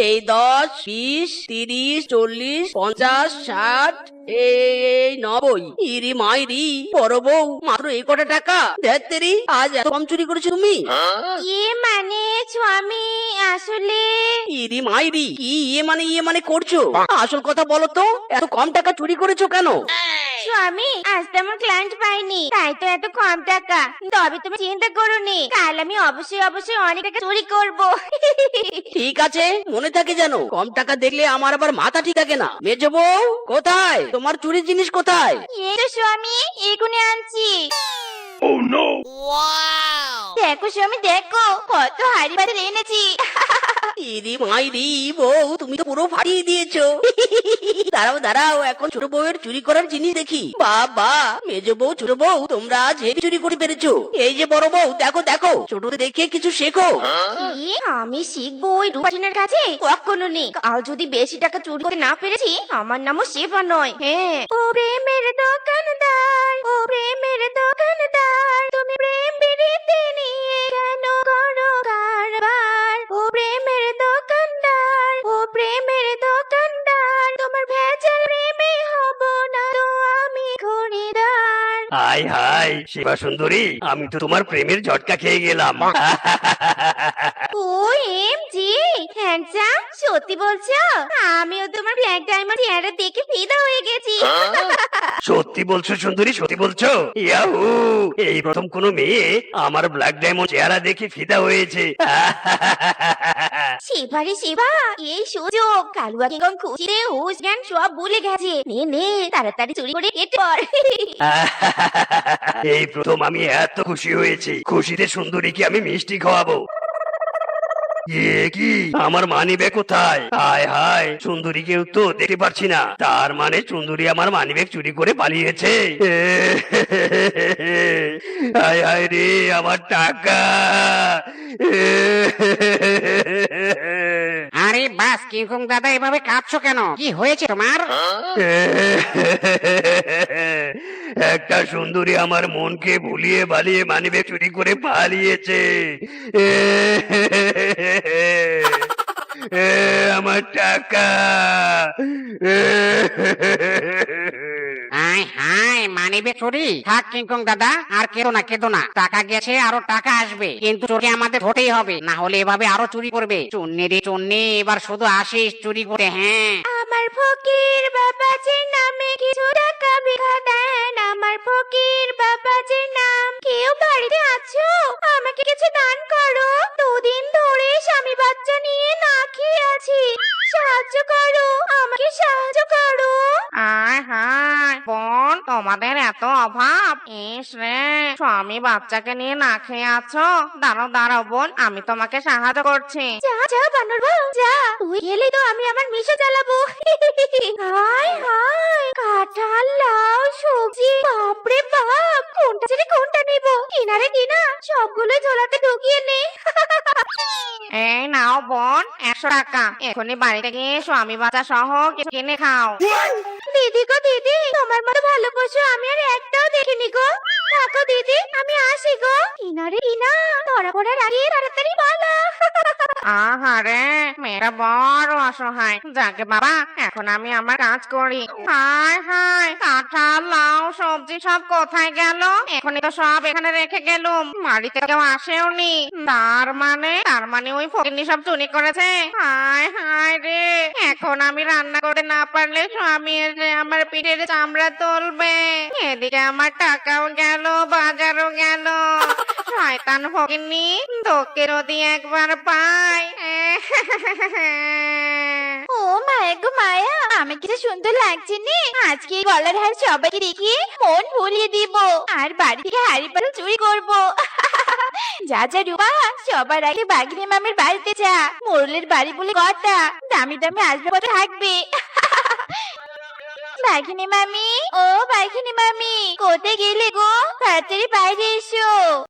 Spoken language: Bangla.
এই 10, 20, 30, 40, 50, 60, এই 90। ইরি মাইরি, বড় বউ মাত্র এই কটা টাকা? ধ্যাত্তেরি, আজ এত কম চুরি করেছো তুমি? মানে স্বামী আসলে ইরি মাইরি, কি ইয়ে মানে করছো? আসল কথা বলো তো, এত কম টাকা চুরি করেছো কেন? স্বামী আজ তেমন ক্লায়েন্ট পাইনি, তাই তো এত কম টাকা। তবে তুমি চিন্তা করোনি, কাল আমি অবশ্যই অনেক টাকা চুরি করব। ঠিক আছে, মনে থাকে যেন। কম টাকা দেখলে আমার আবার মাথা ঠিক থাকে না। মেজো বউ কোথায়? তোমার চুরির জিনিস কোথায়? এই তো স্বামী, এখনই আনছি। দেখো স্বামী দেখো, কত হাড়ি পাতিল এনেছি। ইরি মাইরি, বউ তুমি তো পুরো ফাটিয়ে দিয়েছো। দাঁড়াও দাঁড়াও, এখন ছোট বউয়ের চুরি করার জিনিস দেখি। বাবা, মেজো বউ ছোট বউ তোমরা আজ হেভি চুরি করে পেরেছো। এই যে বড় বউ, দেখো দেখো, ছোটদের দেখে কিছু শেখো। কি আমি শিখবো ওই রূপাটিনের কাছে? কখনো নেই। আর যদি বেশি টাকা চুরি করতে না পেরেছি, আমার নামও শেফা নয়। হ্যাঁ, ও প্রেমের দোকানদার, ও প্রেমের দোকানদার, তুমি প্রেম বিড়িতে নিয়ে কেন করো কারবার? ও প্রেমের দোকানদার, ও প্রেমের দোকানদার, তোমার ভেজাল প্রেমে হব না তো আমি খরিদার। হাই হাই শিবা সুন্দরী, আমি তো তোমার প্রেমের ঝটকা খেয়ে গেলাম। ও এম জি হ্যান্ডসাম, সত্যি বলছো? আমিও তোমার ব্ল্যাক ডায়মন্ড চেহারা দেখে ফিদা হয়ে গেছি। সত্যি বলছো সুন্দরী, সত্যি বলছো? ইয়াহু, এই প্রথম কোনো মেয়ে আমার ব্ল্যাক ডায়মন্ড চেহারা দেখে ফিদা হয়েছে। শিবারে শিবা, এই সুযোগ। কালুয়া কিংকং খুশিতে হুশ জ্ঞান সব ভুলে গেছে। নে নে তাড়াতাড়ি চুরি করে কেটে পড়। এই প্রথম আমি এত খুশি হয়েছি। খুশিতে সুন্দরীকে আমি মিষ্টি খাওয়াবো। কি আমার মানিব্যাগ কোথায়? হায় হায়, সুন্দরীকেও তো দেখতে পাচ্ছি না। তার মানে সুন্দরী আমার মানিব্যাগ চুরি করে পালিয়েছে। হায় হায় রে, আমার টাকা। আরে বাস কিংকং দাদা, এভাবে কাঁদছো কেন? কি হয়েছে তোমার? একটা সুন্দরী আমার মনকে ভুলিয়ে বালিয়ে মানিব্যাগ চুরি করে পালিয়েছে। আমার টাকা। হায় হায়, মানিবে চুরি। থাক কিংকং দাদা, আর কেঁদো না, টাকা গেছে, আরো টাকা আসবে, কিন্তু চোরকে আমাদের ধরতেই হবে, না হলে এভাবে আরো চুরি করবে। চুন্নি রে চুন্নি, এবার শুধু আসিস চুরি করে। হ্যাঁ, আমার ফকির বাবাজির নামে কিছু টাকা ভিক্ষা দেন। আমার ফকির বাবাজির নাম। কেউ বাড়িতে আছো? আমাকে কিছু দান করো। দুদিন ধরে স্বামী বাচ্চা নিয়ে না খেয়ে আছি। সাহায্য করো, আমাকে সাহায্য করো। আয় হায় বোন, তোমাদের এত অভাব? ইস রে, স্বামী বাচ্চাকে নিয়ে না খেয়ে আছো। দাঁড়াও বোন, আমি তোমাকে সাহায্য করছি। যা যা বানর বউ যা, তুই গেলে তো আমি আমার মিশে চালাবো। হায় হায়, কাঁঠাল, লাউ, সবজি, বাপরে বাপ, কোনটা ছেড়ে কোনটা নেব? কিনারে কিনা সবগুলো ঝোলাতে ঢুকিয়ে নে। এই নাও বোন, 100 টাকা। এখনই বাড়িতে গিয়ে স্বামী বাচ্চা সহ কিছু কিনে খাও। দিদি গো দিদি, তোমার মতো ভালো পশু আমি আর একটাও দেখিনি গো। থাকো দিদি, আমি আসি গো। কিনারে কিনা, ধরা পড়ার আগে তাড়াতাড়ি বলো। আহারে, মেয়েটা বড় অসহায়। যাকে বাবা, এখন আমি আমার কাজ করি। হায় হায়, কাঁঠাল, লাউ, সবজি সব কোথায় গেল? এখনই তো সব এখানে রেখে গেলুম, বাড়িতে কেউ আসেওনি। তার মানে ওই ফকিন্নি সব চুরি করেছে। হায় হায় রে, এখন আমি রান্না করে না পারলে স্বামী এসে আমার পিঠের চামড়া তুলবে। এদিকে আমার টাকাও গেল, বাজারও গেল। শয়তান ফকিন্নি, তোকে যদি একবার পাই। ও মায়া গো মায়া, আমি কিছু সুন্দর লাগছে নে। আজকে এই গলার হার সবাইকে দেখিয়ে মন ভুলিয়ে দিব, আর বাড়ি থেকে হাড়ি পাল চুরি করব। যা যা রূপা, সবার আগে বাগিনী মামের বাড়িতে যা। মোরলের বাড়ি বলে কথা, দামি দামি আসবাবপত্র থাকবে। বাঘিনী মামি, ও বাঘিনী মামি, কোথায় গেলে গো? তাড়াতাড়ি বাইরে এসো।